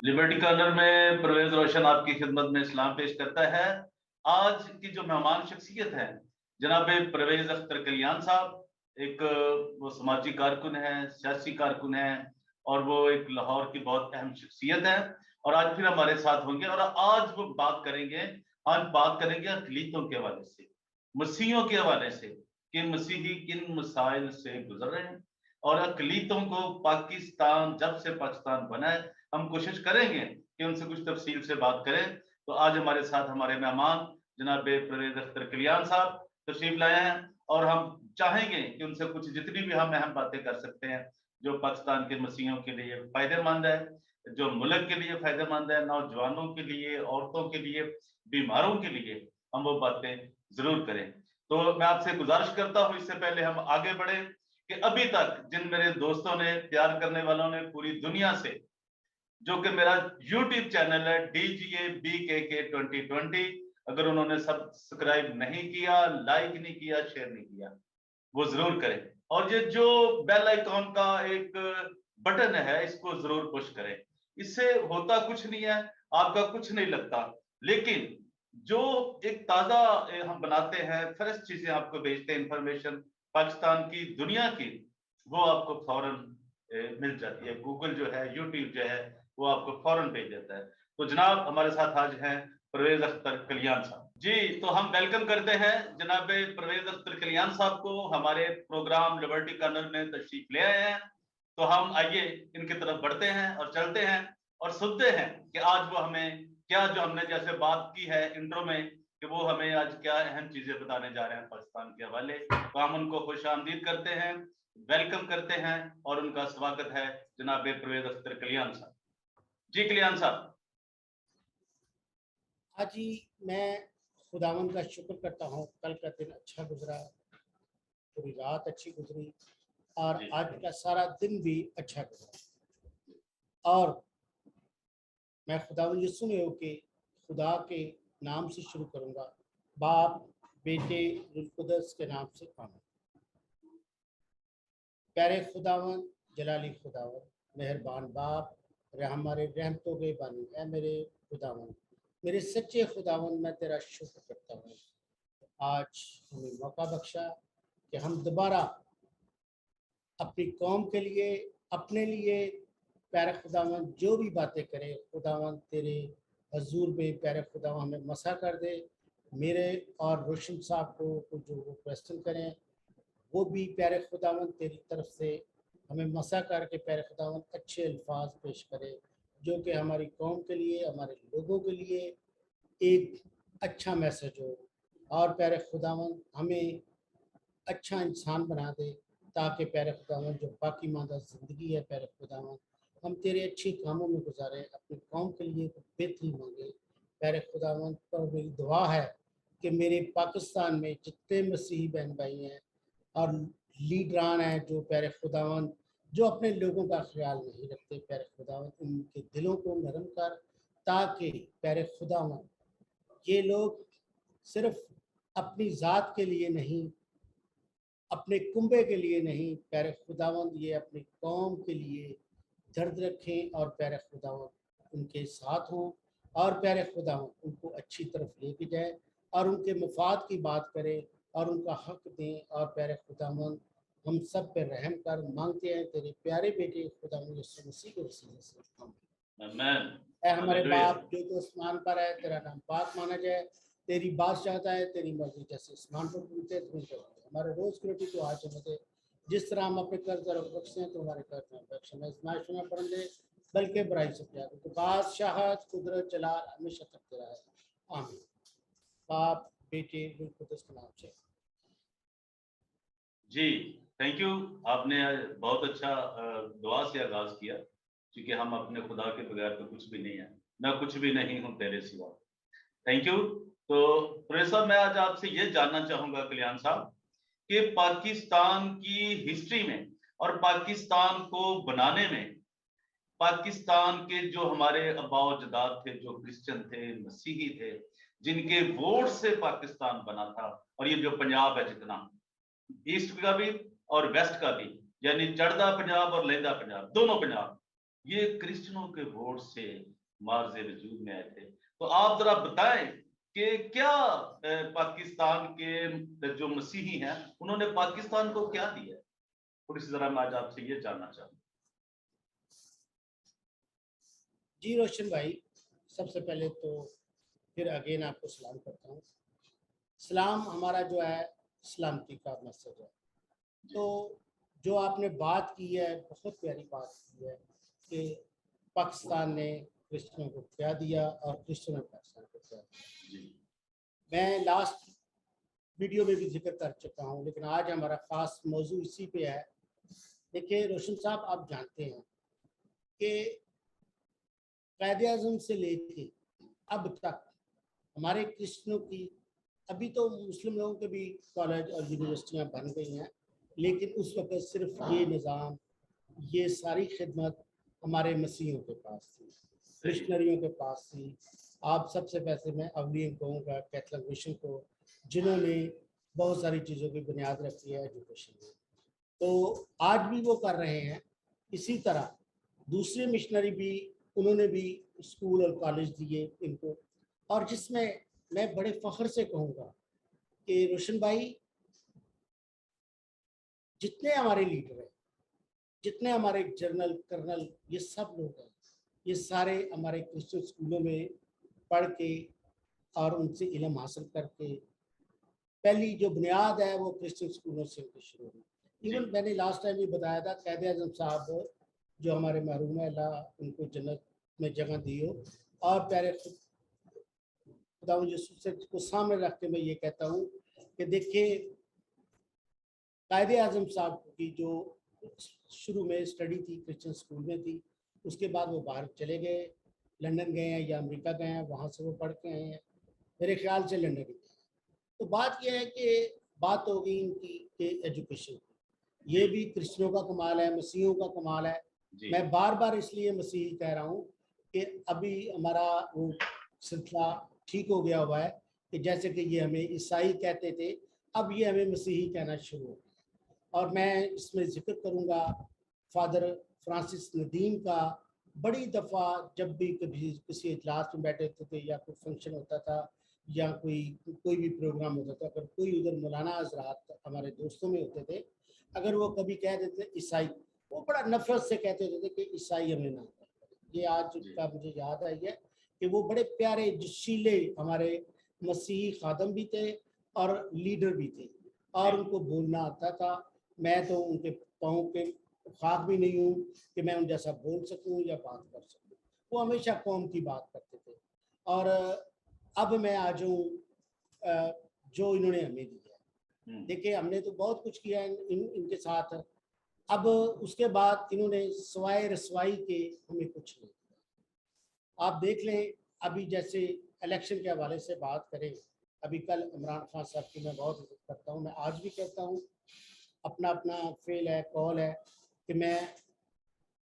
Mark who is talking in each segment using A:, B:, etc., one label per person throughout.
A: Liberty corner में परवेज रोशन आपकी खिदमत में इस्लाम पेश करता है। आज की जो मेहमान शख्सियत है जनाब परवेज अख्तर कल्याण साहब, एक वो समाजी कारकुन है, सियासी कारकुन है और वो एक लाहौर की बहुत अहम शख्सियत है और आज फिर हमारे साथ होंगे और आज वो बात करेंगे अक़लीतों के हवाले से, मसीहियों के हवाले से कि मसीही किन मसाइल से गुजर रहे हैं और अक़लीतों को पाकिस्तान जब से पाकिस्तान बना है हम कोशिश करेंगे कि उनसे कुछ तफसील से बात करें। तो आज हमारे साथ हमारे मेहमान जनाब परवेज अख्तर कल्याण साहब तशरीफ लाए हैं और हम चाहेंगे कि उनसे कुछ जितनी भी हम अहम बातें कर सकते हैं जो पाकिस्तान के मसीहियों के लिए फायदेमंद है, जो मुल्क के लिए फायदेमंद है, नौजवानों के लिए, औरतों के लिए, बीमारों के लिए, हम वो बातें जरूर करें। तो मैं आपसे गुजारिश करता हूँ इससे पहले हम आगे बढ़े कि अभी तक जिन मेरे दोस्तों ने, प्यार करने वालों ने पूरी दुनिया से, जो कि मेरा YouTube चैनल है DGA BKK 2020, अगर उन्होंने सब्सक्राइब नहीं किया, लाइक नहीं किया, शेयर नहीं किया, वो जरूर करें और ये जो बेल आइकॉन का एक बटन है इसको जरूर पुश करें। इससे होता कुछ नहीं है, आपका कुछ नहीं लगता, लेकिन जो एक ताजा हम बनाते हैं, फ्रेश चीजें आपको भेजते हैं, इंफॉर्मेशन पाकिस्तान की, दुनिया की, वो आपको फौरन मिल जाती है। गूगल जो है, यूट्यूब जो है, वो आपको फौरन भेज देता है। तो जनाब हमारे साथ आज हैं परवेज अख्तर कल्याण साहब जी। तो हम वेलकम करते हैं जनाब परवेज अख्तर कल्याण साहब को, हमारे प्रोग्राम लिबर्टी कॉर्नर में तशरीफ ले आए हैं। तो हम आइए इनकी तरफ बढ़ते हैं और चलते हैं और सुनते हैं कि आज वो हमें क्या, जो हमने जैसे बात की है इंट्रो में, कि वो हमें आज क्या अहम चीजें बताने जा रहे हैं पाकिस्तान के हवाले। तो हम उनको खुश आमदीद करते हैं, वेलकम करते हैं और उनका स्वागत है जनाब परवेज अख्तर कल्याण साहब जी। कल्याण साहब।
B: आज ही मैं खुदावन का शुक्र करता हूँ, कल का दिन अच्छा गुजरा, पूरी रात अच्छी गुजरी और
A: जी
B: आज का सारा दिन भी अच्छा गुजरा। और मैं खुदावन यीशु में हो के खुदा के नाम से शुरू करूँगा, बाप, बेटे, रूह कुदस के नाम से आमीन। प्यारे खुदावन, जलाली खुदावन, मेहरबान बाप, हमारे रहमतों के बानी है मेरे खुदावन, मेरे सच्चे खुदावन, मैं तेरा शुक्र करता हूँ। आज हमें मौका बख्शा कि हम दोबारा अपनी कौम के लिए, अपने लिए, प्यारे खुदावन जो भी बातें करें, खुदावन तेरे हजूर में प्यारे खुदावन हमें मसा कर दे। मेरे और रोशन साहब को जो वो क्वेश्चन करें वो भी प्यारे खुदावन तेरी तरफ से हमें मसा करके प्यारे खुदावन अच्छे अल्फाज पेश करे, जो कि हमारी कौम के लिए, हमारे लोगों के लिए एक अच्छा मैसेज हो। और प्यारे खुदावन हमें अच्छा इंसान बना दे, ताकि प्यारे खुदावन जो बाकी मादा ज़िंदगी है प्यारे खुदावन हम तेरे अच्छे कामों में गुजारें, अपनी कौम के लिए बेहतरी मांगे। प्यारे खुदावन पर मेरी दुआ है कि मेरे पाकिस्तान में जितने मसीही बहन भाई हैं और लीडरान हैं जो प्यारे खुदावन जो अपने लोगों का ख्याल नहीं रखते, प्यारे खुदावन उनके दिलों को नरम कर, ताकि प्यारे खुदावन ये लोग सिर्फ अपनी ज़ात के लिए नहीं, अपने कुंबे के लिए नहीं, प्यारे खुदावंद ये अपनी कौम के लिए दर्द रखें और प्यारे खुदावंद उनके साथ हों और प्यारे खुदावंद उनको अच्छी तरफ लेके जाए और उनके मफाद की बात करें और उनका हक दें। और प्यारे खुदावंद हम सब पे रहम कर, मांगते हैं तेरे प्यारे बेटे खुदावंद यीशु मसीह के वसीले से,
A: आमीन।
B: ऐ हमारे
A: हालेलुया।
B: बाप जो तो आसमान पर है, तेरा नाम पाक माना जाए, तेरी बात चाहता है, तेरी मर्जी जैसे आसमान पर पूछते हैं तुम कर, हमारे रोज की रोटी तो आज हमें दे, जिस तरह हम अपने कर्ज और बख्शते हैं तो हमारे कर्ज में बख्श, हमें इस्माइश में पढ़ दे बल्कि बुराई से प्यार, तो बादशाहत, कुदरत, जलाल हमेशा तक तेरा है, आमीन। बाप, बेटे, रूह कुदस के नाम से
A: जी। Thank you. आपने बहुत अच्छा दुआ से आगाज किया, क्योंकि हम अपने खुदा के बगैर तो कुछ भी नहीं है, मैं कुछ भी नहीं हूँ तेरे सिवा। Thank you. तो प्रेस साहब, मैं आज आपसे ये जानना चाहूंगा कल्याण साहब कि पाकिस्तान की हिस्ट्री में और पाकिस्तान को बनाने में, पाकिस्तान के जो हमारे अबाव जदाद थे, जो क्रिश्चियन थे, मसीही थे, जिनके वोट से पाकिस्तान बना था, और ये जो पंजाब है जितना, ईस्ट का भी और वेस्ट का भी, यानी चढ़दा पंजाब और लहदा पंजाब, दोनों पंजाब, ये क्रिश्चियनों के वोट से मार्जे वजूद में आए थे। तो आप जरा बताएं कि क्या पाकिस्तान के जो मसीही हैं उन्होंने पाकिस्तान को क्या दिया? थोड़ी सी जरा मैं आज आपसे ये जानना चाहूँ।
B: जी रोशन भाई, सबसे पहले तो फिर अगेन आपको सलाम करता हूँ। सलाम हमारा जो है सलामती का मैसेज है। तो जो आपने बात की है, बहुत प्यारी बात की है कि पाकिस्तान ने क्रिश्चियनों को क्या दिया और क्रिश्चियनों ने पाकिस्तान को क्या दिया। मैं लास्ट वीडियो में भी जिक्र कर चुका हूँ, लेकिन आज हमारा ख़ास मौजू इसी पे है। देखिए रोशन साहब, आप जानते हैं कि कायदे-आज़म से लेके अब तक हमारे क्रिश्चियनों की, अभी तो मुस्लिम लोगों के भी कॉलेज और यूनिवर्सिटियाँ बन गई हैं, लेकिन उस वक्त सिर्फ ये निज़ाम, ये सारी खिदमत हमारे मसीहियों के पास थी, मिशनरियों के पास थी। आप सबसे पहले मैं अवलियन कहूँगा कैथलिक मिशन को, जिन्होंने बहुत सारी चीज़ों की बुनियाद रखी है एजुकेशन में। तो आज भी वो कर रहे हैं। इसी तरह दूसरे मिशनरी भी, उन्होंने भी स्कूल और कॉलेज दिए इनको। और जिसमें मैं बड़े फ़ख्र से कहूँगा कि रोशन भाई, जितने हमारे लीडर हैं, जितने हमारे जनरल कर्नल, ये सब लोग हैं, ये सारे हमारे क्रिश्चियन स्कूलों में पढ़ के और उनसे इल्म हासिल करके, पहली जो बुनियाद है वो क्रिश्चियन स्कूलों से उनकी शुरू हुई। इवन मैंने लास्ट टाइम भी बताया था, कायदे-आज़म साहब जो हमारे मरहूम है, अल्लाह उनको जन्नत में जगह दी हो, और प्यारे खुदावंद यीशु को सामने रख के मैं ये कहता हूँ कि देखिए, कायदे-आज़म साहब की जो शुरू में स्टडी थी क्रिश्चियन स्कूल में थी, उसके बाद वो बाहर चले गए, लंदन गए हैं या अमेरिका गए हैं, वहाँ से वो पढ़ के आए हैं, मेरे ख्याल से लंदन गए हैं। तो बात यह है कि बात हो गई इनकी कि एजुकेशन की, ये भी क्रिश्चियनों का कमाल है, मसीहियों का कमाल है। मैं बार बार इसलिए मसीही कह रहा हूँ कि अभी हमारा वो सिलसिला ठीक हो गया हुआ है कि जैसे कि ये हमें ईसाई कहते थे, अब ये हमें मसीही कहना शुरू हो गया। और मैं इसमें जिक्र करूँगा फादर फ्रांसिस नदीम का। बड़ी दफ़ा जब भी कभी किसी इजलास में बैठे होते थे या कोई फंक्शन होता था या कोई कोई भी प्रोग्राम होता था, अगर कोई उधर मौलाना हजरात हमारे दोस्तों में होते थे, अगर वो कभी कह देते ईसाई, वो बड़ा नफरत से कहते होते थे कि ईसाई हमें ना करें। ये आज का मुझे याद आई है कि वो बड़े प्यारे जोशीले हमारे मसीही खादम भी थे और लीडर भी थे, और उनको बोलना आता था। मैं तो उनके पाँव के खाक भी नहीं हूँ कि मैं उन जैसा बोल सकूँ या बात कर सकूँ। वो हमेशा कौम की बात करते थे। और अब मैं आ जाऊँ जो इन्होंने हमें दिया है। देखिए, हमने तो बहुत कुछ किया है इनके साथ। अब उसके बाद इन्होंने सवाए रसवाई के हमें कुछ नहीं दिया। आप देख लें, अभी जैसे इलेक्शन के हवाले से बात करें, अभी कल इमरान खान साहब की मैं बहुत इज्जत करता हूँ, मैं आज भी कहता हूँ, अपना अपना फेल है, कॉल है कि मैं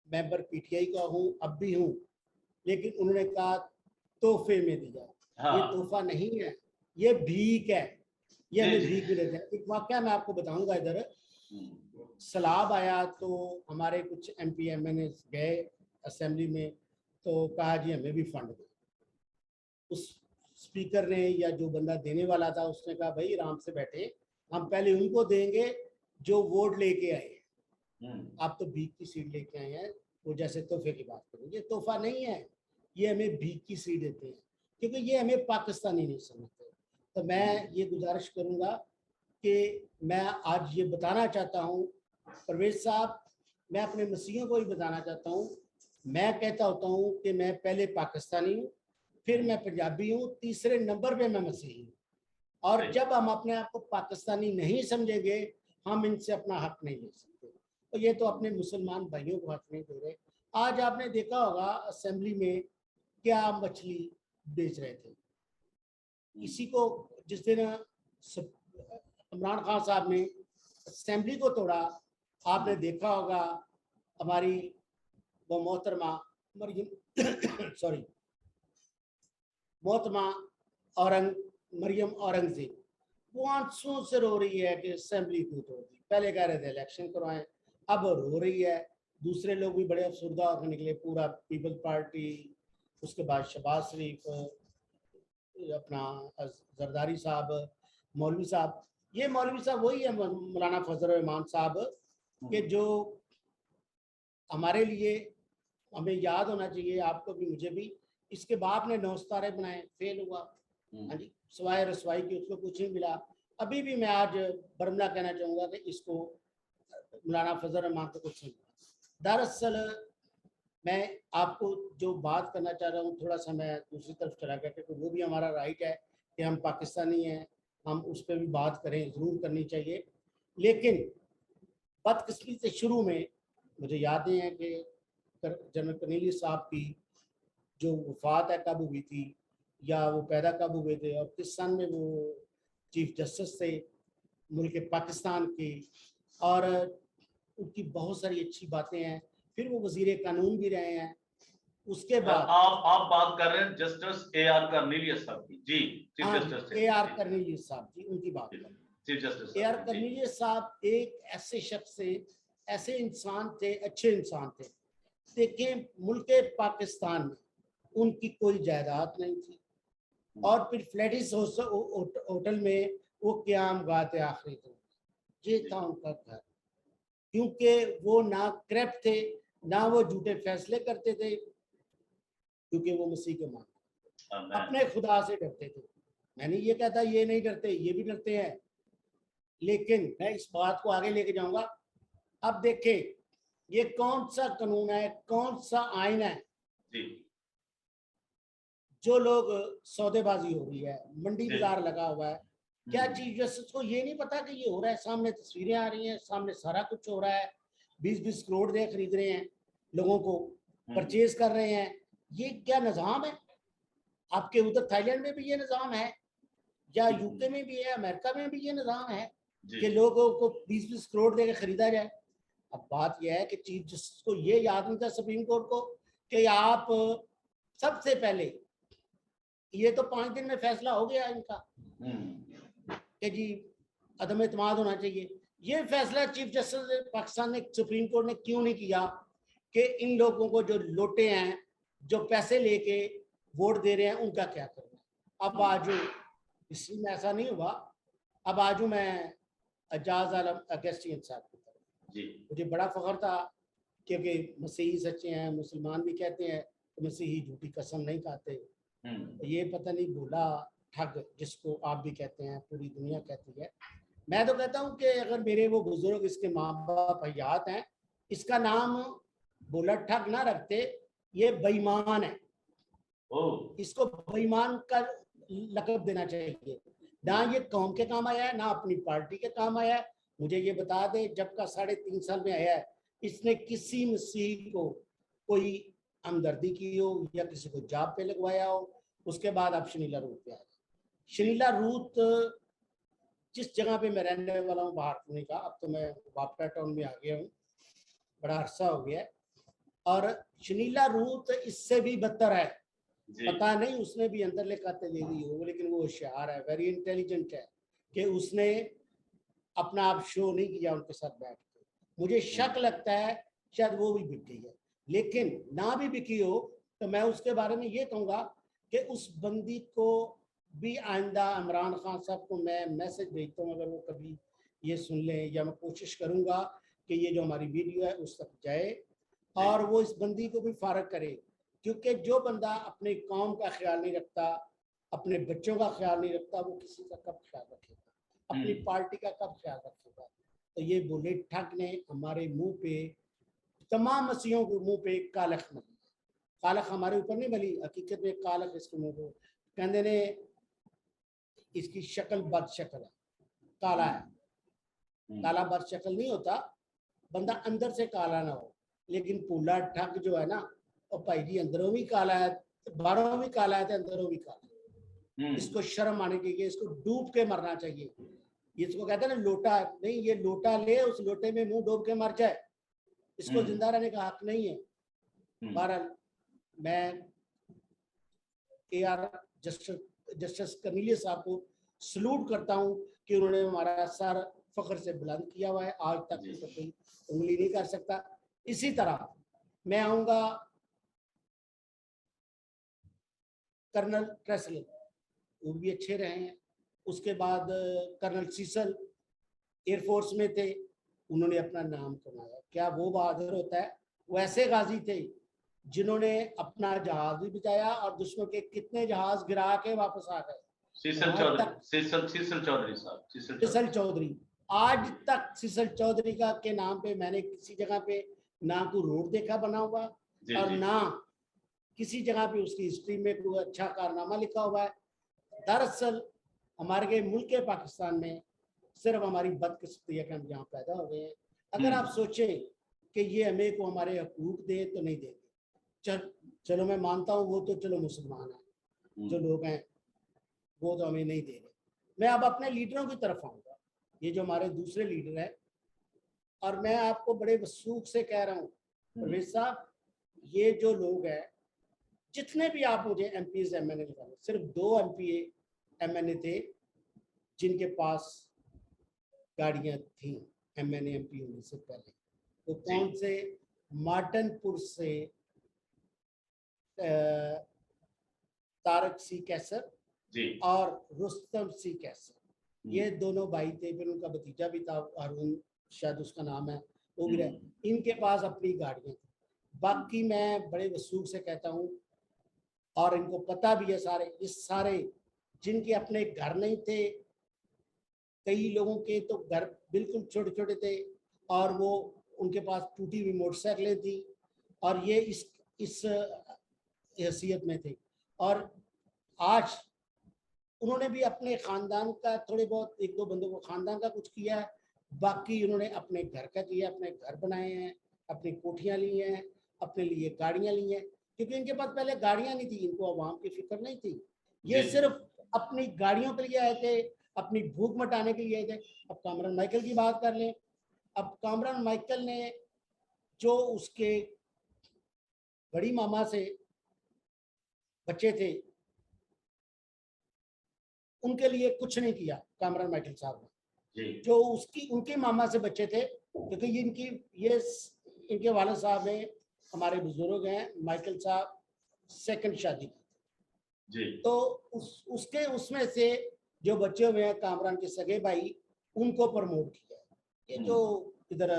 B: मेंबर पीटीआई का हूँ, अब भी हूँ, लेकिन उन्होंने कहा तोहफे में दिया। ये तोहफा नहीं है, ये भीख है, ये हमें भीख मिले थे। एक वाकया मैं आपको बताऊंगा। इधर सलाब आया तो हमारे कुछ एमपी एमएनए गए असेंबली में, तो कहा जी हमें भी फंड दो। उस स्पीकर ने या जो बंदा देने वाला था उसने कहा भाई आराम से बैठे, हम पहले उनको देंगे जो वोट लेके आए हैं, आप तो भीख की सीट लेके आए हैं, वो जैसे तोहफे की बात करेंगे। तोहफा नहीं है, ये हमें भीख की सीट देते हैं, क्योंकि ये हमें पाकिस्तानी नहीं समझते। तो मैं ये गुजारिश करूंगा कि मैं आज ये बताना चाहता हूँ परवेज साहब, मैं अपने मसीहों को ही बताना चाहता हूँ, मैं कहता होता हूँ कि मैं पहले पाकिस्तानी हूँ, फिर मैं पंजाबी हूँ, तीसरे नंबर पे मैं मसीही हूँ। और जब हम अपने आप को पाकिस्तानी नहीं समझेंगे, हम इनसे अपना हक नहीं ले सकते। तो ये तो अपने मुसलमान भाइयों को हक नहीं दे रहे। आज आपने देखा होगा असेंबली में क्या मछली बेच रहे थे। इसी को जिस दिन इमरान खान साहब ने असेंबली को तोड़ा, आपने देखा होगा हमारी वो मोहतरमा मरियम सॉरी मोहतरमा मरियम औरंगजेब, वो आंसुओं से रो रही है कि असेंबली क्यों तोड़ दी। पहले कह रहे थे इलेक्शन करवाएं, अब रो रही है दूसरे लोग भी बड़े अफसरदा होकर निकले, पूरा पीपल पार्टी, उसके बाद शहबाज शरीफ, अपना जरदारी साहब, मौलवी साहब। ये मौलवी साहब वही है मौलाना फजल रहमान साहब के जो हमारे लिए, हमें याद होना चाहिए, आपको भी मुझे भी। इसके बाप ने 9 सितारे बनाए, फेल हुआ। हाँ जी, सवाए रसवाई की उसको कुछ नहीं मिला। अभी भी मैं आज बरमला कहना चाहूँगा कि इसको मौलाना फजल रहमान को कुछ नहीं मिला। दरअसल मैं आपको जो बात करना चाह रहा हूँ, थोड़ा सा मैं दूसरी तरफ चला गया, क्योंकि वो भी हमारा राइट है कि हम पाकिस्तानी हैं, हम उस पर भी बात करें, ज़रूर करनी चाहिए। लेकिन बदकिस्मती से शुरू में मुझे यादें हैं कि जनरल कर्नेलियस साहब की जो वफात है कब हुई थी, या वो पैदा कब हुए थे, और किस सन में वो चीफ जस्टिस थे मुल्क पाकिस्तान की, और उनकी बहुत सारी अच्छी बातें हैं। फिर वो वजीर कानून भी रहे हैं। उसके बाद
A: आप बात कर रहे हैं जस्टिस AR कर्नेलियस साहब की? जी, चीफ जस्टिस थे।
B: AR कर्नेलियस साहब जी, उनकी बात कर।
A: चीफ जस्टिस
B: AR कर्नेलियस साहब एक ऐसे शख्स थे, ऐसे इंसान थे, अच्छे इंसान थे। देखें, मुल्क पाकिस्तान में उनकी कोई जायदाद नहीं थी, और फिर फ्लैटिस होटल में वो क्याम गाते आखिरी दिन, ये था उनका घर। क्योंकि वो ना करप्ट थे, ना वो झूठे फैसले करते थे, क्योंकि वो मसीह के मानते, अपने खुदा से डरते थे। मैं नहीं ये कहता ये नहीं डरते, ये भी डरते हैं, लेकिन मैं इस बात को आगे लेके जाऊंगा। अब देखें, ये कौन सा कानून है, कौन सा आइन है जो लोग सौदेबाजी हो रही है, मंडी बाजार लगा हुआ है। क्या चीफ जस्टिस को ये नहीं पता कि ये हो रहा है? सामने तस्वीरें आ रही हैं, सामने सारा कुछ हो रहा है। 20-20 करोड़ दे खरीद रहे हैं, लोगों को परचेज कर रहे हैं। ये क्या निज़ाम है? आपके उधर थाईलैंड में भी ये निज़ाम है, या यूके में भी है, अमेरिका में भी ये निज़ाम है कि लोगों को 20-20 करोड़ दे के खरीदा जाए। अब बात यह है कि चीफ जस्टिस को ये याद नहीं था, सुप्रीम कोर्ट को, कि आप सबसे पहले, ये तो 5 दिन में फैसला हो गया इनका कि जी अदम एतमाद होना चाहिए। ये फैसला चीफ जस्टिस पाकिस्तान ने, सुप्रीम कोर्ट ने क्यों नहीं किया कि इन लोगों को जो लोटे हैं, जो पैसे लेके वोट दे रहे हैं, उनका क्या करना? अब आजू हिस्ट्री में ऐसा नहीं हुआ। अब आजू मैं एजाज आलम अगस्टियन साहब की तरफ, मुझे बड़ा फख्र था, क्योंकि मसीही सच्चे हैं, मुसलमान भी कहते हैं कि मसीही झूठी कसम नहीं खाते। ये पता नहीं भोला ठग, जिसको आप भी कहते हैं, पूरी दुनिया कहती है। मैं तो कहता हूँ कि अगर मेरे वो बुजुर्ग, इसके माँ बाप हयात हैं, इसका नाम भोला ठग ना रखते, ये बेईमान है। इसको बेईमान का लक़ब देना चाहिए। ना ये कौम के काम आया है, ना अपनी पार्टी के काम आया है। मुझे ये बता दे, जब का 3.5 साल में आया है, इसने किसी मसीह को कोई हमदर्दी की हो या किसी को जॉब पे लगवाया हो? उसके बाद अब शनीला रूत पे आ गया। शनीला रूत जिस जगह पे मैं रहने वाला हूँ, बाहर पुणे का, अब तो मैं वापड़ा टाउन में आ गया हूँ, बड़ा अरसा हो गया है। और शनीला रूत इससे भी बदतर है। पता नहीं उसने भी अंदर लिखाते दे दी हो, लेकिन वो होशियार है, वेरी इंटेलिजेंट है, कि उसने अपना आप शो नहीं किया उनके साथ बैठ के। मुझे शक लगता है शायद वो भी बिक गई है। लेकिन ना भी बिकी हो तो मैं उसके बारे में ये कहूँगा कि उस बंदी को भी आइंदा इमरान खान साहब को मैं मैसेज भेजता हूँ, अगर वो कभी ये सुन लें, या मैं कोशिश करूँगा कि ये जो हमारी वीडियो है उस तक जाए, और वो इस बंदी को भी फारग करे। क्योंकि जो बंदा अपने कौम का ख्याल नहीं रखता, अपने बच्चों का ख्याल नहीं रखता, वो किसी का कब ख्याल रखेगा? अपनी पार्टी का कब ख्याल रखेगा? तो ये बोले ठग ने हमारे मुंह पे, तमाम मसीहों के मुंह पे कालख मली। कालख हमारे ऊपर नहीं मली, हकीकत में कालख इसके मुंह पे, कहते ने इसकी शक्ल बद शक्ल है, काला है। काला बद शक्ल नहीं होता, बंदा अंदर से काला ना हो। लेकिन भोला ठग जो है ना, और भाई जी अंदरों भी काला है, बाहरों भी काला है, तो अंदरों भी काला है। इसको शर्म आनी चाहिए, इसको डूब के मरना चाहिए। इसको कहते हैं ना लोटा, नहीं, ये लोटा ले, उस लोटे में मुंह डूब के मर जाए, इसको जिंदा रहने का हक नहीं है। बहरहाल मैं AR जस्टिस कर्नेलियस साहब को सलूट करता हूँ कि उन्होंने हमारा सर फख्र से बुलंद किया हुआ है। आज तक तो कोई उंगली नहीं कर सकता। इसी तरह मैं आऊंगा कर्नल ट्रेसल, वो भी अच्छे रहे हैं। उसके बाद कर्नल सीसल एयरफोर्स में थे, उन्होंने अपना नाम कमाया। क्या वो बहादुर होता है? वो ऐसे गाजी थे जिन्होंने अपना जहाज भी बचाया और दुश्मन के कितने जहाज गिरा के वापस आ गए।
A: सीसल चौधरी साहब,
B: सीसल चौधरी, आज तक सीसल चौधरी का के नाम पे मैंने किसी जगह पे ना कोई रोड देखा बना हुआ और ना किसी जगह पे उसकी हिस्ट्री में कोई अच्छा कारनामा लिखा हुआ है। दरअसल हमारे मुल्क के पाकिस्तान में सिर्फ हमारी बदकिस्मती है कि हम यहाँ पैदा हो गए हैं। अगर आप सोचें कि ये हमें को हमारे हकूक दे तो नहीं देंगे। चलो मैं मानता हूँ वो तो चलो मुसलमान हैं, जो लोग हैं वो तो हमें नहीं दे रहे। मैं अब अपने लीडरों की तरफ आऊँगा, ये जो हमारे दूसरे लीडर हैं, और मैं आपको बड़े वसूख से कह रहा हूँ परवेज साहब, ये जो लोग हैं, जितने भी आप मुझे एमपीज एमएनए निकाले, सिर्फ 2 एमपीए एमएनए थे जिनके पास गाड़ियां थी एमएनए एमपी होने से पहले। वो कौन से? मार्टनपुर से तारक सी कैसर और रुस्तम सी कैसर, ये दोनों भाई थे। फिर उनका भतीजा भी था हारून, शायद उसका नाम है, वो भी रहे। इनके पास अपनी गाड़ियां थी। बाकी मैं बड़े वसूख से कहता हूँ, और इनको पता भी है सारे, इस सारे जिनके अपने घर नहीं थे, कई लोगों के तो घर बिल्कुल छोटे छोटे थे और वो उनके पास टूटी हुई मोटरसाइकिलें थी, और ये इस हैसियत में थे। और आज उन्होंने भी अपने खानदान का थोड़े बहुत, 1-2 बंदों को खानदान का कुछ किया है, बाकी उन्होंने अपने घर का किया, अपने घर बनाए हैं, अपनी कोठियां ली हैं, अपने लिए गाड़ियां ली हैं, क्योंकि इनके पास पहले गाड़ियां नहीं थी, इनको अवाम की फिक्र नहीं थी। ये सिर्फ अपनी गाड़ियों के लिए आए थे, अपनी भूख मिटाने के लिए आए थे। अब कामरान माइकल की बात कर लें। अब कामरान माइकल ने जो उसके बड़ी मामा से बच्चे थे, उनके लिए कुछ नहीं किया कामरान माइकल साहब ने। जो उनके मामा से बच्चे थे, क्योंकि ये इनके वालिद साहब हैं, हमारे बुजुर्ग हैं, माइकल साहब सेकंड शादी जी। तो उसमें से जो बच्चे हुए हैं कामरान के सगे भाई, उनको प्रमोट किया। ये जो इधर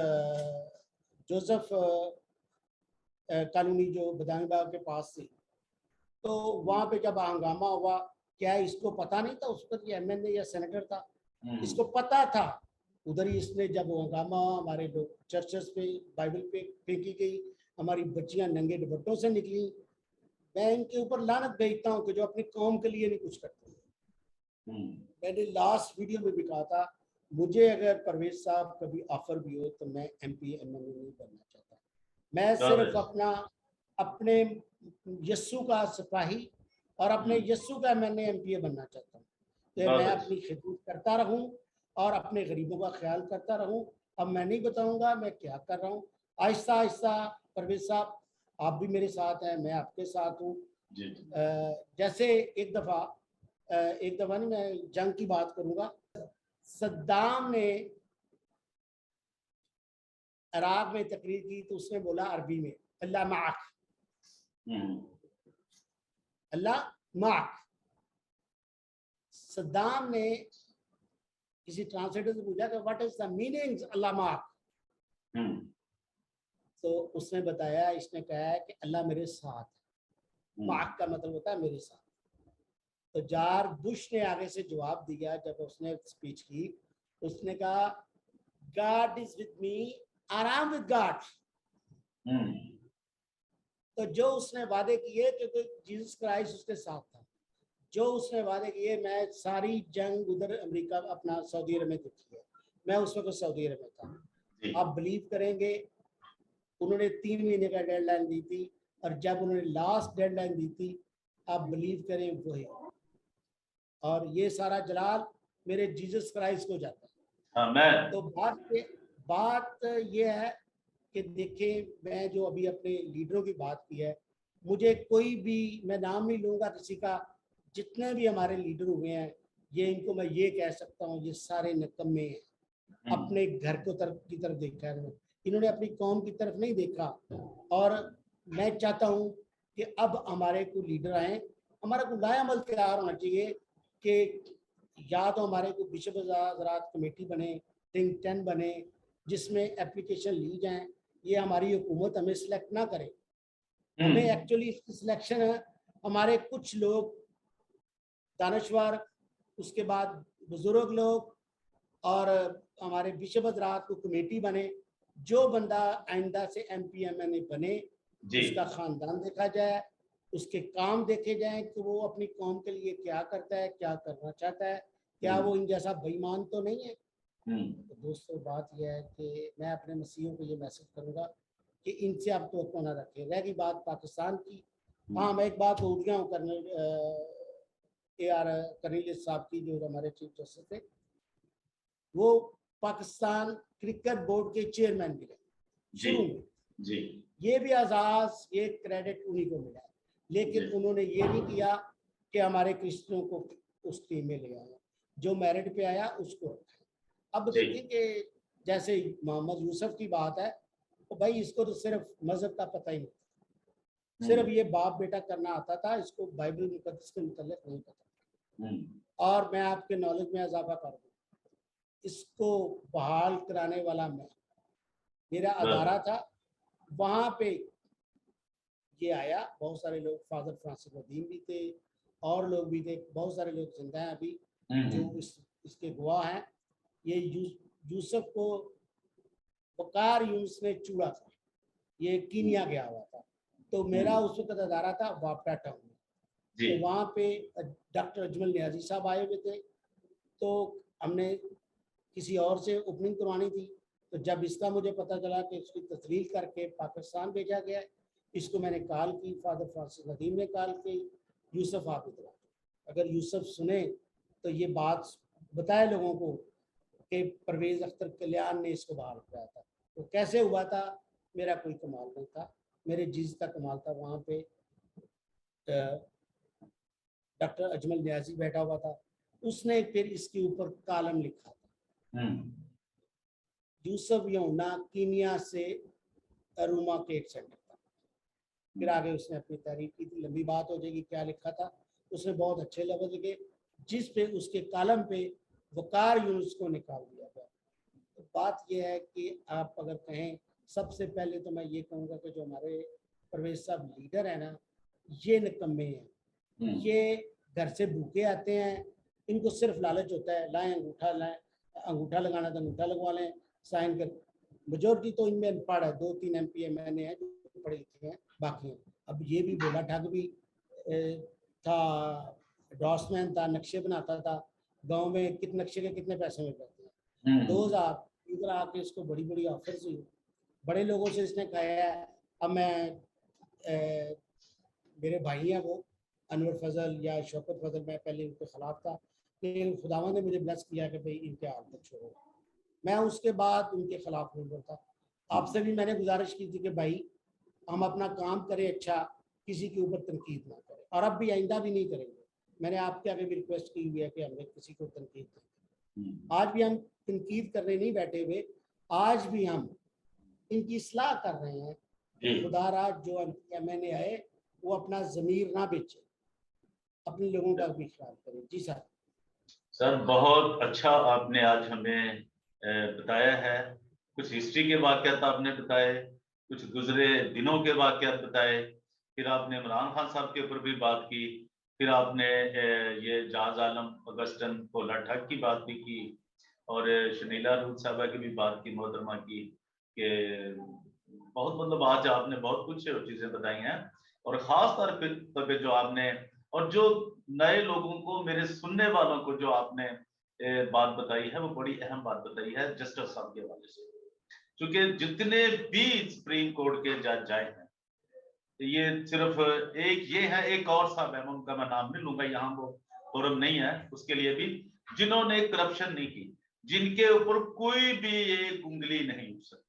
B: जोसेफ कॉलोनी जो बदामी बाग के पास थी, तो वहां पे जब हंगामा हुआ, क्या इसको पता नहीं था उस वक्त ये एमएनए या सेनेटर था? इसको पता था। उधर ही इसने जब हंगामा, हमारे लोग चर्चेस पे बाइबल पे फेंकी गई, हमारी बच्चियां नंगे दुपट्टों से निकली। मैं इनके ऊपर लानत भेजता हूँ कि जो अपनी कौम के लिए नहीं कुछ करते। मैंने लास्ट वीडियो में भी कहा था, मुझे अगर परवेज साहब कभी ऑफर भी हो तो मैं एमपी एमएनए नहीं बनना चाहता। मैं सिर्फ अपने यस्सु का सिपाही और अपने यस्सु का मैंने एमपीए बनना चाहता हूँ। तो मैं अपनी खिदमत करता रहूं और अपने गरीबों का ख्याल करता रहूं। अब मैं नहीं बताऊंगा मैं क्या कर रहा हूँ। आहिस्ता आहिस्ता परवेज साहब, आप भी मेरे साथ हैं, मैं आपके साथ हूँ। जैसे एक दफा नहीं, मैं जंग की बात करूंगा। सद्दाम ने इराक में तकरीर की तो उसने बोला अरबी में, अल्लाह माक, अल्लाह माक। सद्दाम ने किसी ट्रांसलेटर से पूछा कि व्हाट इज द मीनिंग अल्लाह माक, तो उसने बताया, इसने कहा है कि अल्लाह मेरे साथ है। माक का मतलब होता है मेरे साथ। तो जॉर्ज बुश ने आगे से जवाब दिया, जब उसने स्पीच की, उसने कहा गॉड इज विद मी, आराम विद गॉड। तो जो उसने वादे किए, क्योंकि जीसस क्राइस्ट उसके साथ था, जो उसने वादे किए, मैं सारी जंग उधर अमेरिका अपना सऊदी अरब में देखी है। मैं उस वक्त सऊदी अरब में था। आप बिलीव करेंगे, उन्होंने 3 महीने का डेडलाइन दी थी, और जब उन्होंने लास्ट डेडलाइन दी थी, आप बिलीव करें वही, और ये सारा जलाल मेरे जीसस क्राइस्ट को जाता है। तो बात ये है कि देखें, मैं जो अभी अपने लीडरों की बात की है, मुझे कोई भी, मैं नाम नहीं लूंगा किसी का, जितने भी हमारे लीडर हुए हैं, ये इनको मैं ये कह सकता हूँ, ये सारे निकम्मे हैं। अपने घर को की तरफ देखा है, इन्होंने अपनी कौम की तरफ नहीं देखा। और मैं चाहता हूँ कि अब हमारे को लीडर आए, हमारा को लायामल तैयार होना चाहिए कि या तो हमारे को बिशप हज़रात कमेटी बने, थिंक टैंक बने, जिसमें एप्लीकेशन ली जाए। ये हमारी हुकूमत हमें सिलेक्ट ना करे, हमें एक्चुअली इसकी सिलेक्शन है हमारे कुछ लोग दानश्वर, उसके बाद बुजुर्ग लोग और हमारे बिशप हज़रात को कमेटी बने। जो बंदा आइंदा से MPMNA बने उसका ख़ानदान देखा जाए, उसके काम देखे जाएं कि वो अपनी कौम के लिए क्या करता है, क्या करना चाहता है, क्या वो इन जैसा बेईमान तो नहीं है। तो दोस्तों बात यह है कि मैं अपने मसीहों को ये मैसेज करूँगा कि इनसे आप तो ना रखें। रह गई बात पाकिस्तान की, हाँ मैं एक बात भूल गया हूँ कर्नल AR कर्नल साहब की, जो हमारे चीफ जस्टिस थे, वो पाकिस्तान क्रिकेट बोर्ड के चेयरमैन भी रहे शुरू में
A: जी।
B: ये भी आजाद, ये क्रेडिट उन्हीं को मिला, लेकिन उन्होंने ये नहीं किया कि हमारे क्रिश्चियनों को उस टीम में ले आया, जो मेरिट पे आया उसको रखा। अब देखिए कि जैसे मोहम्मद यूसुफ की बात है, तो भाई इसको तो सिर्फ मजहब का पता ही नहीं, सिर्फ ये बाप बेटा करना आता था, इसको बाइबल मुकद्दस के मुतल्लिक नहीं पता। और मैं आपके नॉलेज में इजाफा कर दूं, इसको बहाल कराने वाला मैं, मेरा अदारा था, वहां पे ये आया, बहुत सारे लोग, फादर फ्रांसिस नदीम भी थे और लोग भी थे, बहुत सारे लोग जिंदा हैं अभी जो इसके गवाह हैं। ये यूसुफ को वकार यूनुस ने चूड़ा था, ये कीनिया गया हुआ था, तो मेरा उस वक्त अदारा था वापडा टाउन में, तो वहाँ पे डॉक्टर अजमल न्याजी साहब आए हुए थे, तो हमने किसी और से ओपनिंग करवानी थी। तो जब इसका मुझे पता चला कि इसकी तस्वीर करके पाकिस्तान भेजा गया है, इसको मैंने कॉल की, फादर फ्रांसिस नदीम ने कॉल की, यूसुफ आप इधर, अगर यूसुफ सुने तो ये बात बताए लोगों को कि परवेज़ अख्तर कल्याण ने इसको बहाल कराया था। तो कैसे हुआ था, मेरा कोई कमाल नहीं था, मेरे जीज का कमाल था। वहाँ पे डॉक्टर अजमल न्याजी बैठा हुआ था, उसने फिर इसके ऊपर कालम लिखा था, यूसुफ यूहन्ना कीनिया से अरुमा के एक सेंटर था। फिर आगे उसने अपनी तारीफ की थी, लंबी बात हो जाएगी क्या लिखा था, उसने बहुत अच्छे लफ्ज़ लिखे, जिस पे उसके कालम पे वकार यूनुस को निकाल दिया गया। तो बात यह है कि आप अगर कहें, सबसे पहले तो मैं ये कहूँगा कि जो हमारे परवेज साहब लीडर है ना, ये निकम्मे हैं, ये घर से भूखे आते हैं, इनको सिर्फ लालच होता है, लाएं अंगूठा लगाना तो अंगूठा लगवा लें, साइन कर। मेजोरिटी तो इनमें अनपढ़ है, 2-3 MPMNA हैं जो पढ़े लिखे हैं, बाकी हैं। अब ये भी बोला ठग भी था, ड्रॉसमैन था, नक्शे बनाता था, गांव में कितने नक्शे के कितने पैसे मिल जाते हैं, 2000 इधर आके इसको बड़ी बड़ी ऑफर्स हुई, बड़े लोगों से इसने कहा है। अब मैं मेरे भाई हैं वो अनवर फजल या शौकत फजल, मैं पहले उनके खिलाफ था, लेकिन खुदावंद ने मुझे ब्लेस किया कि भाई इनके हाल तक छोड़ो, मैं उसके बाद उनके खिलाफ नहीं बोलता। आपसे भी मैंने गुजारिश की थी कि भाई हम अपना काम करें, अच्छा किसी के ऊपर तनकीद ना करें, और अब भी आइंदा भी नहीं करेंगे। मैंने आपके आगे भी रिक्वेस्ट की हुई है कि हमें किसी को तनकीद करें। आज भी हम तनकीद करने नहीं बैठे हुए, आज भी हम इनकी सलाह कर रहे हैं, खुदारा जो MPMNA आए वो अपना ज़मीर ना बेचे, अपने लोगों का भी ख्याल करें। जी
A: सर बहुत अच्छा आपने आज हमें बताया है, कुछ हिस्ट्री के वाक़यात आपने बताए, कुछ गुजरे दिनों के वाक़यात बताए, फिर आपने इमरान खान साहब के ऊपर भी बात की, फिर आपने ये जहाज आलम अगस्टन कोला ठग की बात भी की, और शनीला रूथ साहबा की भी बात की, मोहतरमा की, कि बहुत मतलब आज आपने बहुत कुछ चीज़ें बताई हैं, और ख़ास तौर पे जो आपने, और जो नए लोगों को, मेरे सुनने वालों को जो आपने बात बताई है, वो बड़ी अहम बात बताई है जस्टिस साहब के हवाले से, क्योंकि जितने भी सुप्रीम कोर्ट के जज आए हैं, ये सिर्फ एक ये है, एक और साहब है, उनका मैं नाम नहीं लूंगा, यहाँ वो फोरम नहीं है उसके लिए भी, जिन्होंने करप्शन नहीं की, जिनके ऊपर कोई भी एक उंगली नहीं उठ सकती।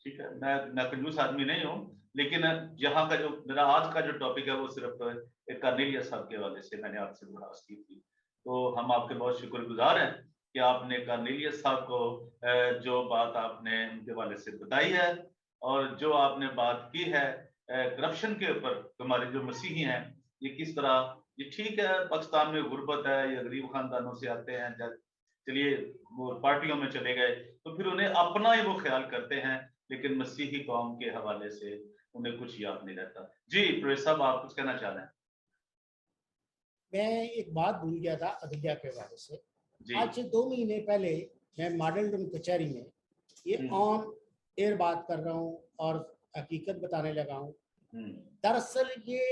A: ठीक है, मैं कंजूस आदमी नहीं हूँ, लेकिन यहाँ का जो मेरा आज का जो टॉपिक है वो सिर्फ एक कर्नेलियस साहब के हवाले से मैंने आपसे दरखास्त की थी, तो हम आपके बहुत शुक्रगुजार हैं कि आपने कार्नेलियस साहब को जो बात आपने उनके हवाले से बताई है और जो आपने बात की है करप्शन के ऊपर, हमारे जो मसीही हैं ये किस तरह, ये ठीक है पाकिस्तान में गुर्बत है, ये गरीब खानदानों से आते हैं, चलिए वो पार्टियों में चले गए तो फिर उन्हें अपना ही वो ख्याल करते हैं, लेकिन मसीही कौम के हवाले से उन्हें कुछ याद नहीं रहता। जी प्रवेश साहब, आप कुछ कहना चाह रहे हैं?
B: मैं एक बात भूल गया था अयोध्या के बारे से।
A: जी।
B: आज से 2 महीने पहले मैं मॉडल टाउन कचहरी में ये ऑन एयर बात कर रहा हूँ और हकीकत बताने लगा हूँ। दरअसल ये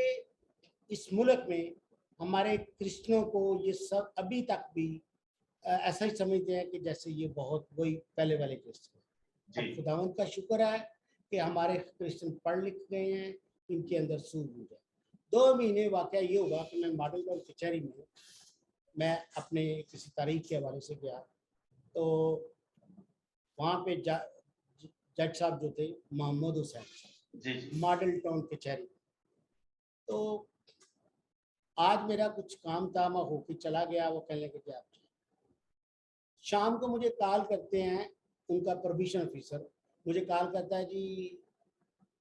B: इस मुल्क में हमारे क्रिश्चियनों को ये सब अभी तक भी ऐसा ही समझते हैं कि जैसे ये बहुत वही पहले वाले क्रिश्चियन। अब खुदावंद का शुक्र है कि हमारे क्रिश्चियन पढ़ लिख गए हैं, इनके अंदर सूझबूझ है। 2 महीने वाकया ये हुआ कि मैं मॉडल टाउन कचहरी में मैं अपने किसी तारीख के हवाले से गया, तो वहाँ पे जज साहब जो थे मोहम्मद हुसैन मॉडल टाउन कचहरी। तो आज मेरा कुछ काम था, मैं होके चला गया। वो कहने लगे कि आप शाम को मुझे कॉल करते हैं, उनका प्रोविजन ऑफिसर मुझे कॉल करता है, जी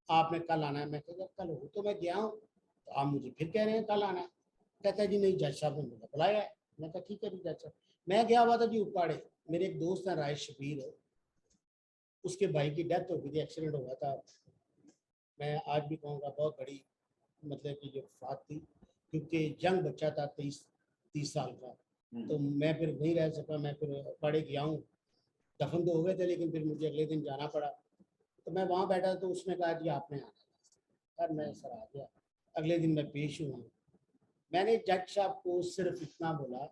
B: आपने कल आना है। मैं कहता कल हो तो मैं गया हूँ, तो आप मुझे फिर कह रहे हैं कल आना है। कहता है जी नहीं, जज साहब ने मुझे बुलाया है। मैं कहा ठीक है जी जज साहब। मैं गया हुआ था जी उपाड़े, मेरे एक दोस्त है राय शबीर है, उसके भाई की डेथ हो गई थी, एक्सीडेंट हुआ था। मैं आज भी कहूँगा बहुत बड़ी मतलब कि जो बात थी, क्योंकि यंग बच्चा था 30 साल का। तो मैं फिर नहीं रह सका, मैं फिर उपाड़े गया हूँ। दफन तो हो गए थे लेकिन फिर मुझे अगले दिन जाना पड़ा। तो मैं वहाँ बैठा तो उसने कहा जी आपने आना है। सर मैं सर आ गया। अगले दिन मैं पेश हुआ। मैंने जज साहब को सिर्फ इतना बोला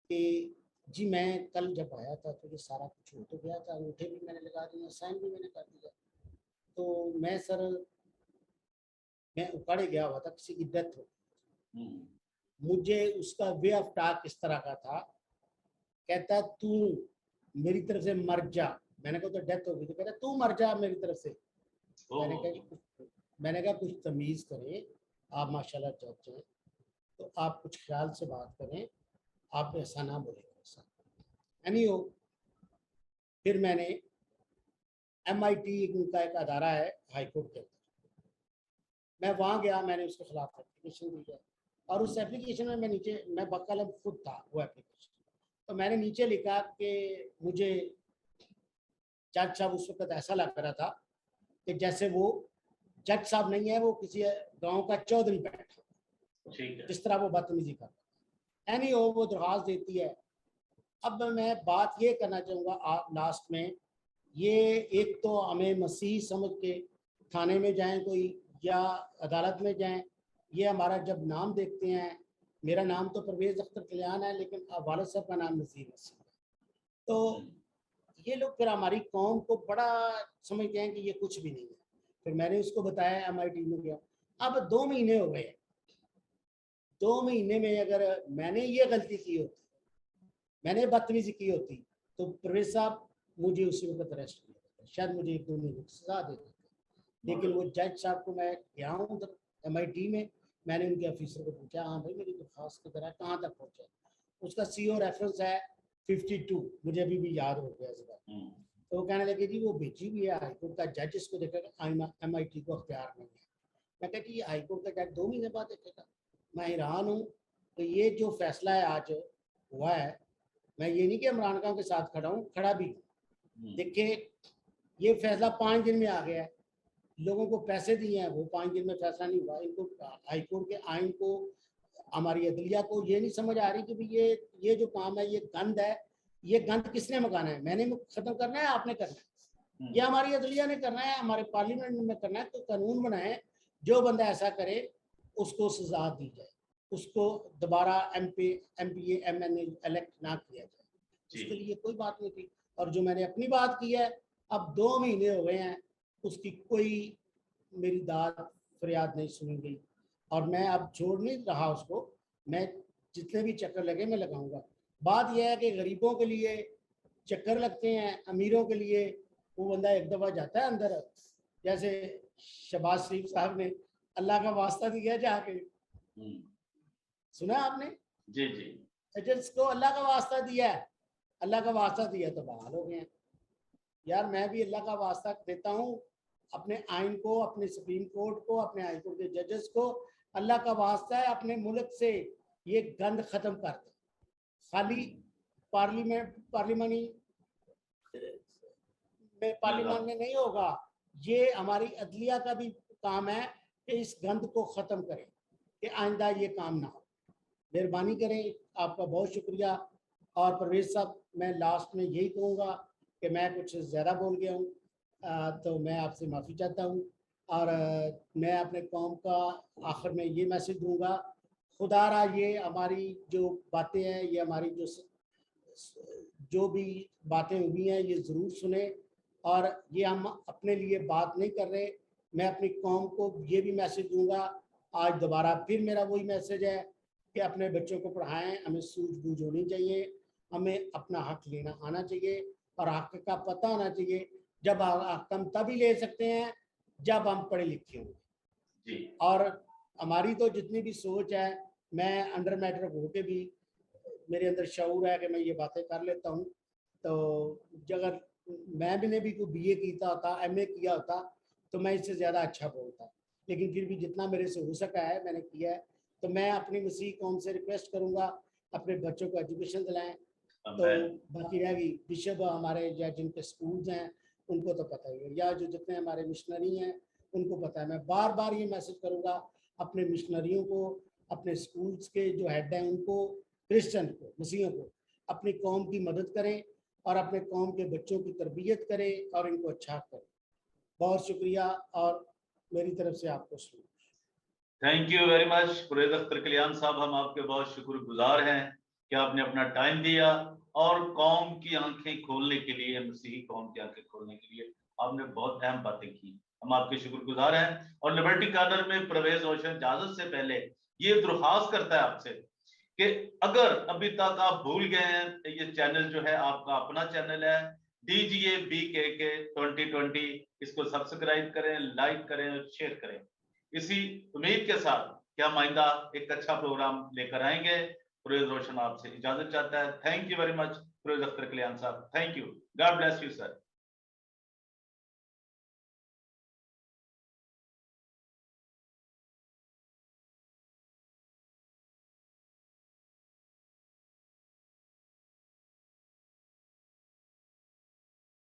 B: कि जी मैं कल जब आया था तो ये सारा कुछ हो तो गया था, अंगूठे भी मैंने लगा दिए, साइन भी मैंने कर दिया। तो मैं सर मैं उपाड़े गया हुआ था, किसी की डेथ हो, मुझे उसका वे ऑफ टॉक इस तरह का था, कहता तू मेरी तरफ से मर जा। मैंने कहा तो डेथ हो गई। तो कहता तू मर जा मेरी तरफ से। मैंने कहा कुछ तमीज़ करें, आप माशाल्लाह जज हैं तो आप कुछ ख्याल से बात करें, आप ऐसा ना बोले ऐसा। एनी हो, फिर मैंने MIT उनका एक अदारा है हाई कोर्ट के अंदर, मैं वहाँ गया, मैंने उसके खिलाफ एप्लीकेशन दी है। और उस एप्लीकेशन में मैं बकलम खुद था वो एप्लीकेशन। तो मैंने नीचे लिखा कि मुझे जज साहब उस वक्त ऐसा लग रहा था कि जैसे वो जज साहब नहीं है, वो किसी गांव का चौधरी बैठा, जिस तरह वो बदतमीजी कर। एनी हो, वो दरख्वास्त देती है। अब मैं बात ये करना चाहूँगा लास्ट में, ये एक तो हमें मसीही समझ के थाने में जाएं कोई या अदालत में जाएं, ये हमारा जब नाम देखते हैं, मेरा नाम तो परवेज़ अख्तर कल्याण है लेकिन वालिद साहब का नाम नज़ीर मसीह है, तो ये लोग फिर हमारी कौम को बड़ा समझते हैं कि ये कुछ भी नहीं है। फिर मैंने उसको बताया, MIT में गया। अब 2 महीने हो गए, 2 महीने में अगर मैंने ये गलती की होती, मैंने बदतमीजी की होती, तो परवेज़ साहब मुझे उसी वक्त अरेस्ट किया, शायद मुझे 1-2 महीने की सजा दे देते। लेकिन वो जज साहब को मैं गया हूँ उधर MIT में, मैंने उनके ऑफिसर को पूछा, हाँ भाई मेरी दरख्वास्त की तरह कहाँ तक पहुँचा, उसका CO रेफरेंस है 52, मुझे अभी भी याद हो गया इस बात। तो वो कहने लगे जी वो भेजी भी है हाईकोर्ट का जज, इसको देखेगा, MIT को अख्तियार नहीं है। मैं कहती कि हाईकोर्ट का जज 2 महीने बाद देखेगा। मैं हैरान हूँ कि ये जो फैसला है आज हुआ है, मैं ये नहीं कि इमरान खान के साथ खड़ा हूँ, खड़ा भी देखिए, ये फैसला 5 दिन में आ गया है, लोगों को पैसे दिए हैं, वो 5 दिन में फैसला नहीं हुआ। इनको हाईकोर्ट के आइन को, हमारी अदलिया को ये नहीं समझ आ रही कि भाई ये जो काम है, ये गंद है, ये गंद किसने मकाना है, मैंने खत्म करना है, आपने करना है, या हमारी अदलिया ने करना है, हमारे पार्लियामेंट में करना है। तो कानून बनाए, जो बंदा ऐसा करे उसको सजा दी जाए, उसको दोबारा MP, MPA, MNA इलेक्ट ना किया जाए, उसके लिए कोई बात नहीं थी। और जो मैंने अपनी बात की है, अब 2 महीने हो गए हैं, उसकी कोई मेरी दाद फरियाद नहीं सुनी गई। और मैं अब छोड़ नहीं रहा उसको, मैं जितने भी चक्कर लगे मैं लगाऊंगा। बात यह है कि गरीबों के लिए चक्कर लगते हैं, अमीरों के लिए वो बंदा एक दफ़ा जाता है अंदर, जैसे शहबाज शरीफ साहब ने अल्लाह का वास्ता दिया जाके, सुना आपने?
A: जी जी,
B: जिसको अल्लाह का वास्ता दिया है अल्लाह का वास्ता दिया तो बहाल हो गए हैं। यार मैं भी अल्लाह का वास्ता देता हूँ अपने आइन को, अपने सुप्रीम कोर्ट को, अपने हाई कोर्ट के जजेस को, अल्लाह का वास्ता है अपने मुल्क से ये गंद खत्म कर दे। खाली पार्लिमानी पार्लियामेंट में नहीं होगा, ये हमारी अदलिया का भी काम है कि इस गंद को ख़त्म करें कि आइंदा ये काम ना हो। मेहरबानी करें, आपका बहुत शुक्रिया। और परवेज़ साहब, मैं लास्ट में यही कहूँगा कि मैं कुछ ज़्यादा बोल गया हूँ, तो मैं आपसे माफ़ी चाहता हूँ। और मैं अपने कौम का आखिर में ये मैसेज दूँगा, खुदारा ये हमारी जो बातें हैं, ये हमारी जो भी बातें हुई हैं ये ज़रूर सुने। और ये हम अपने लिए बात नहीं कर रहे, मैं अपनी कौम को ये भी मैसेज दूंगा। आज दोबारा फिर मेरा वही मैसेज है कि अपने बच्चों को पढ़ाएं, हमें सूझबूझ होनी चाहिए, हमें अपना हक लेना आना चाहिए और हक का पता होना चाहिए। जब हक हम तभी ले सकते हैं जब हम पढ़े लिखे होंगे। और हमारी तो जितनी भी सोच है, मैं अंडर मैट्रिक होके भी मेरे अंदर शऊर है कि मैं ये बातें कर लेता हूँ। तो अगर मैं भी कोई बीए किया होता, एमए किया होता, तो मैं इससे ज़्यादा अच्छा बोलता। लेकिन फिर भी जितना मेरे से हो सका है मैंने किया है। तो मैं अपनी मसीह कौम से रिक्वेस्ट करूँगा, अपने बच्चों को एजुकेशन दिलाएं। तो बाकी रहेगी बिशप हमारे या जिनके स्कूल्स हैं उनको तो पता ही है, या जो जितने हमारे मिशनरी हैं उनको पता है। मैं बार बार ये मैसेज करूँगा अपने मिशनरियों को, अपने स्कूल्स के जो हेड हैं उनको, क्रिश्चियन को, मसीहों को, अपनी कौम की मदद करें और अपने कौम के बच्चों की तरबियत करें और इनको अच्छा करें। बहुत शुक्रिया और मेरी तरफ से आपको शुक्रिया।
A: Thank you very much Parvez Akhtar Kalyan साहब, हम आपके बहुत शुक्रगुजार हैं कि आपने अपना टाइम दिया और कौम की आंखें खोलने के लिए, मसीही कौम की आंखें खोलने के लिए आपने बहुत अहम बातें की। हम आपके शुक्रगुजार हैं। और लिबर्टी कॉर्नर में परवेज़ रोशन इजाजत से पहले ये दरख्वास्त करता है आपसे कि अगर अभी तक आप भूल गए हैं, ये चैनल जो है आपका अपना चैनल है DGA BKK 2020, इसको सब्सक्राइब करें, लाइक करें और शेयर करें। इसी उम्मीद के साथ कि हम आइंदा एक अच्छा प्रोग्राम लेकर आएंगे। परवेज़ रोशन आपसे इजाजत चाहता है। Thank you very much Parvez Akhtar Kalyan साहब, thank you, God bless you sir.